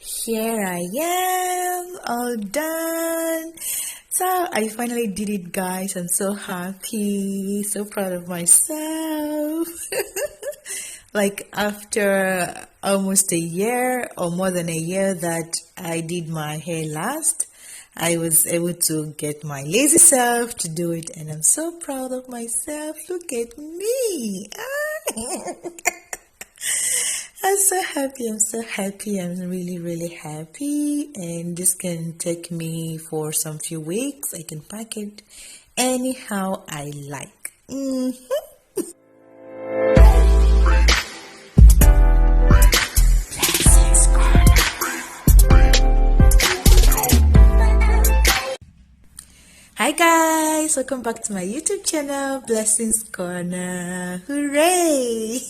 Here I am, all done. So I finally did it, guys. I'm so happy, so proud of myself. Like after almost a year or more than a year that I did my hair last, I was able to get my lazy self to do it, and I'm so proud of myself. Look at me. I'm so happy. I'm so happy. I'm really, really happy. And this can take me for some few weeks. I can pack it anyhow I like. Hi guys, welcome back to my YouTube channel, Blessings Corner. Hooray!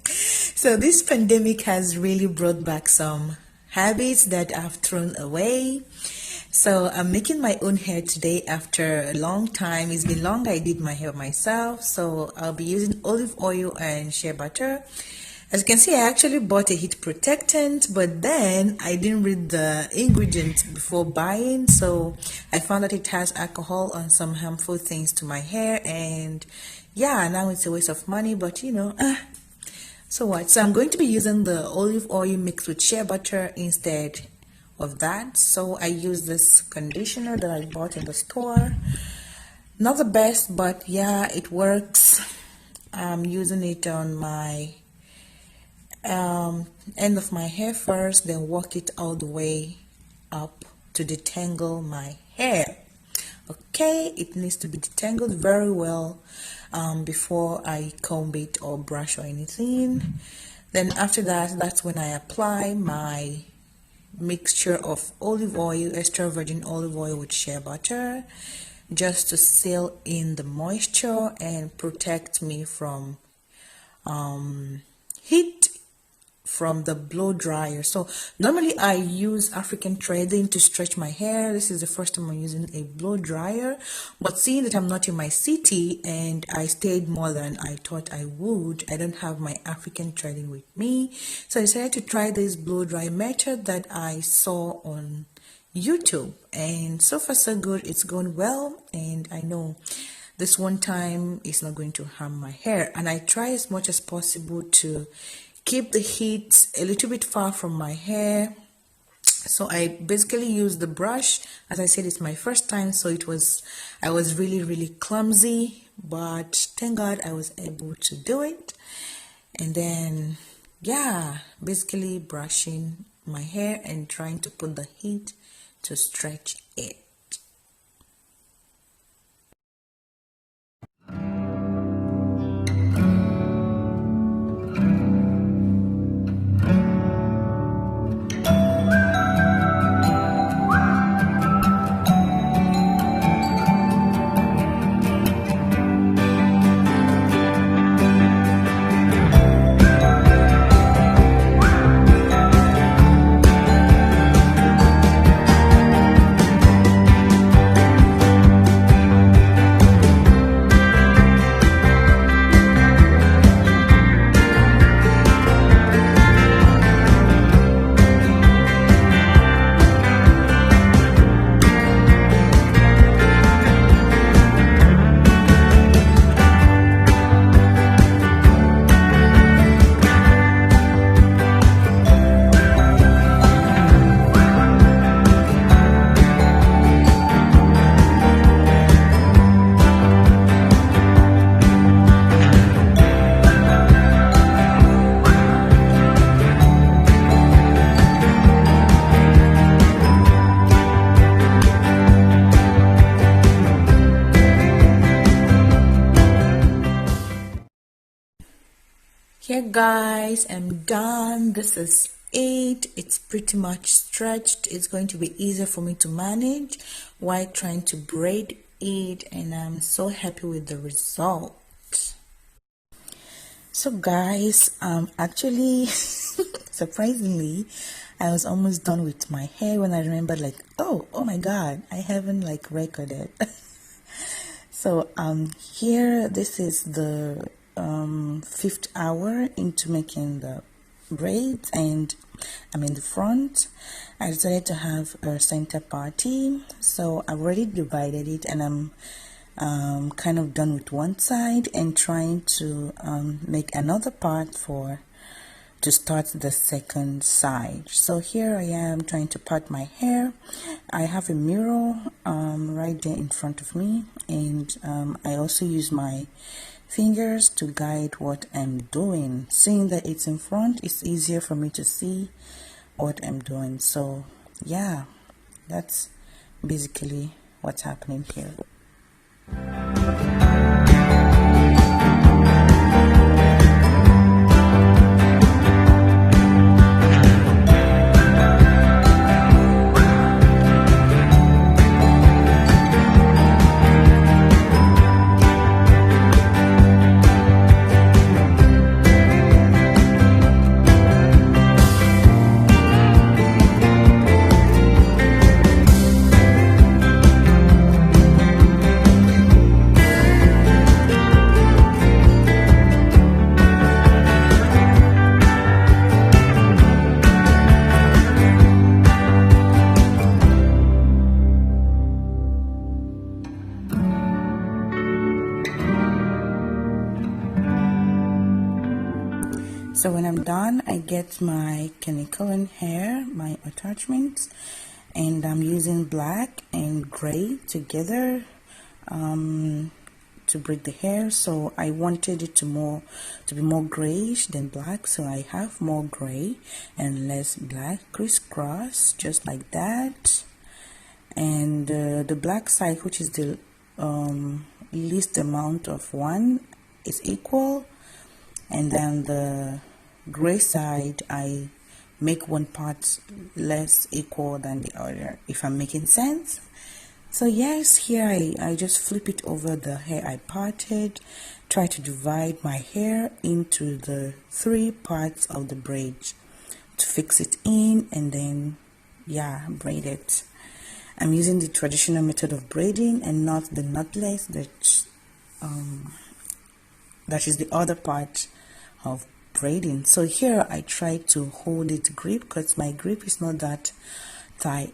So this pandemic has really brought back some habits that I've thrown away. So I'm making my own hair today after a long time. It's been long I did my hair myself. So I'll be using olive oil and shea butter. As you can see, I actually bought a heat protectant, but then I didn't read the ingredients before buying, so I found that it has alcohol and some harmful things to my hair, and yeah, now it's a waste of money, but so what? So I'm going to be using the olive oil mixed with shea butter instead of that. So I use this conditioner that I bought in the store. Not the best, but yeah, it works. I'm using it on my end of my hair first, then work it all the way up to detangle my hair. Okay, it needs to be detangled very well before I comb it or brush or anything. Then after that, that's when I apply my mixture of olive oil, extra virgin olive oil with shea butter, just to seal in the moisture and protect me from heat from the blow dryer. So normally I use African threading to stretch my hair. This is the first time I'm using a blow dryer, but seeing that I'm not in my city and I stayed more than I thought I would, I don't have my African threading with me, so I decided to try this blow dry method that I saw on YouTube, and so far so good. It's going well, and I know this one time is not going to harm my hair, and I try as much as possible to keep the heat a little bit far from my hair. So I basically use the brush. As I said, it's my first time, so I was really clumsy, but thank God I was able to do it. And then yeah, basically brushing my hair and trying to put the heat to stretch it. Here guys, I'm done. This is it. It's pretty much stretched. It's going to be easier for me to manage while trying to braid it, and I'm so happy with the result. So guys, actually surprisingly, I was almost done with my hair when I remembered, like, oh my god, I haven't like recorded. So here, this is the 5th hour into making the braids and I'm in the front. I decided to have a center party, so I've already divided it, and I'm kind of done with one side and trying to make another part to start the second side. So here I am trying to part my hair. I have a mirror right there in front of me, and I also use my fingers to guide what I'm doing. Seeing that it's in front, it's easier for me to see what I'm doing. So yeah, that's basically what's happening here. So when I'm done, I get my Kanekolan hair, my attachments, and I'm using black and gray together to braid the hair. So I wanted it to be more grayish than black, so I have more gray and less black, crisscross, just like that. And the black side, which is the least amount of one, is equal, and then the gray side I make one part less equal than the other, if I'm making sense. So yes, here I just flip it over the hair I parted, try to divide my hair into the 3 parts of the braid to fix it in, and then yeah, braid it. I'm using the traditional method of braiding and not the knotless, that is the other part of braiding. So here I try to hold it grip, because my grip is not that tight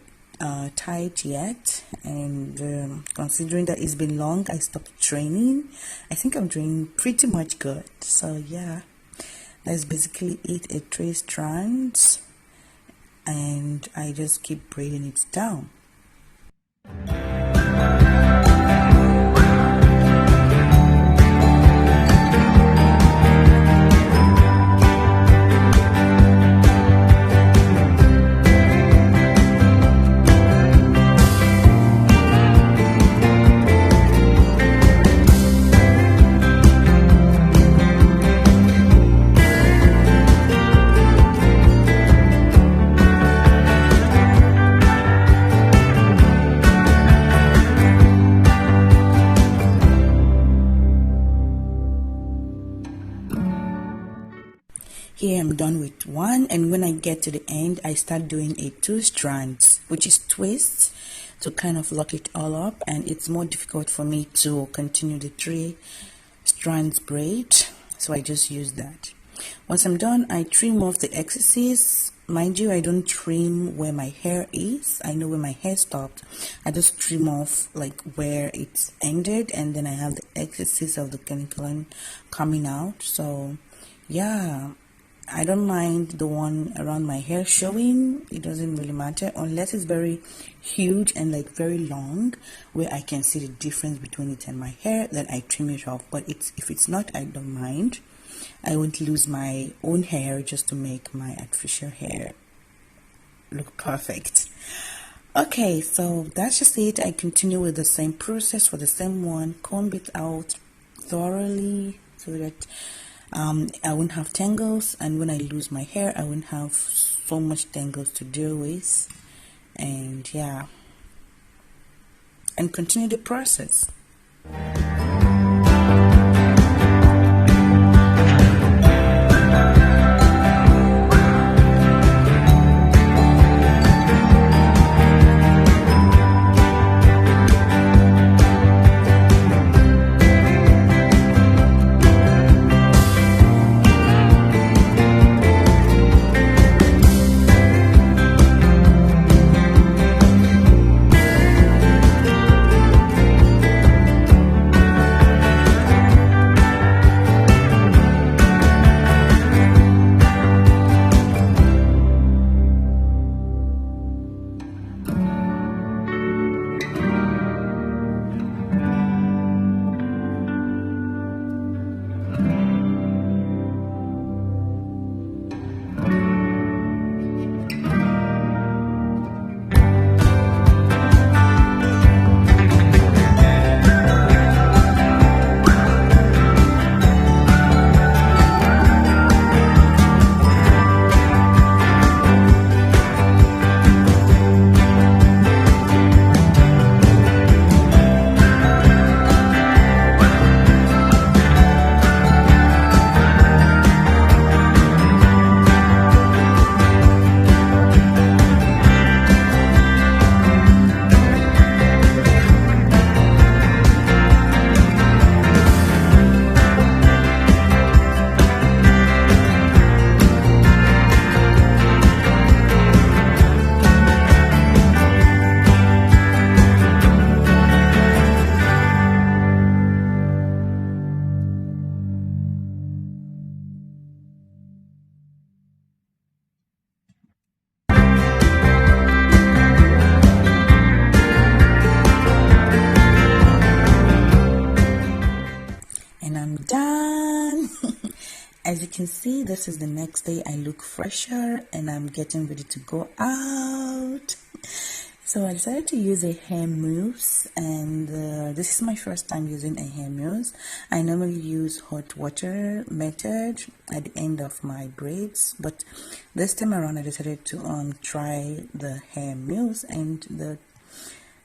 yet, and considering that it's been long, I stopped training. I think I'm doing pretty much good. So yeah, that's basically it. 3 strands, and I just keep braiding it down. Here I'm done with one, and when I get to the end, I start doing a 2 strands, which is twists, to kind of lock it all up, and it's more difficult for me to continue the 3 strands braid, so I just use that. Once I'm done, I trim off the excesses. Mind you, I don't trim where my hair is. I know where my hair stopped. I just trim off like where it's ended, and then I have the excesses of the Kanekolan coming out. So yeah, I don't mind the one around my hair showing. It doesn't really matter, unless it's very huge and like very long, where I can see the difference between it and my hair, then I trim it off. But if it's not, I don't mind. I won't lose my own hair just to make my artificial hair look perfect. Okay, so that's just it. I continue with the same process for the same one. Comb it out thoroughly so that I won't have tangles, and when I lose my hair, I won't have so much tangles to deal with. And yeah, and continue the process. as you can see, this is the next day. I look fresher and I'm getting ready to go out. So I decided to use a hair mousse, and this is my first time using a hair mousse. I normally use hot water method at the end of my braids, but this time around I decided to try the hair mousse, and the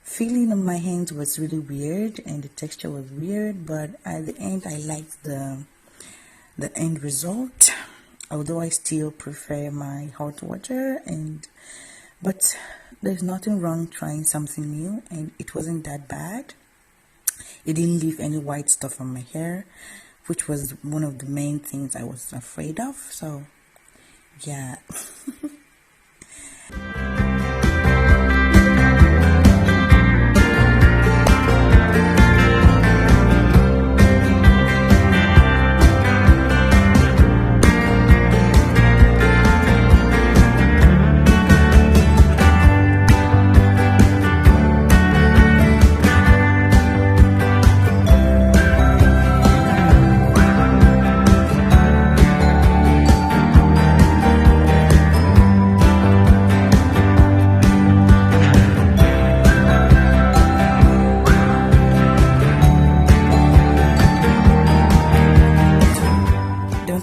feeling of my hands was really weird and the texture was weird, but at the end I liked the end result, although I still prefer my hot water. But there's nothing wrong trying something new, and it wasn't that bad. It didn't leave any white stuff on my hair, which was one of the main things I was afraid of. So yeah.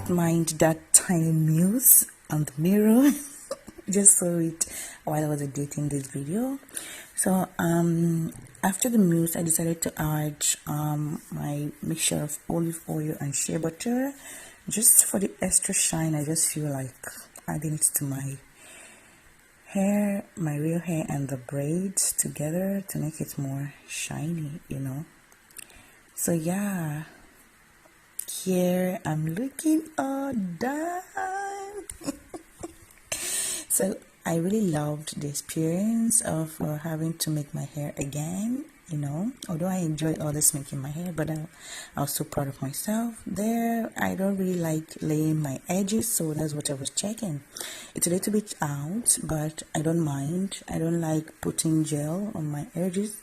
Mind that tiny mousse on the mirror. Just saw it while I was editing this video. So after the mousse, I decided to add my mixture of olive oil and shea butter, just for the extra shine. I just feel like adding it to my hair, my real hair, and the braids together to make it more shiny, you know. So yeah, here I'm looking all done. So I really loved the experience of having to make my hair again, you know. Although I enjoyed all this making my hair, but I was so proud of myself there. I don't really like laying my edges, so that's what I was checking. It's a little bit out, but I don't mind. I don't like putting gel on my edges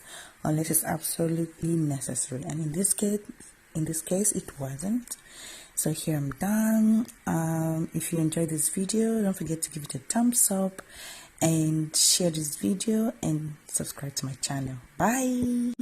unless it's absolutely necessary, and in this case it wasn't. So here I'm done. If you enjoyed this video, don't forget to give it a thumbs up and share this video and subscribe to my channel. Bye.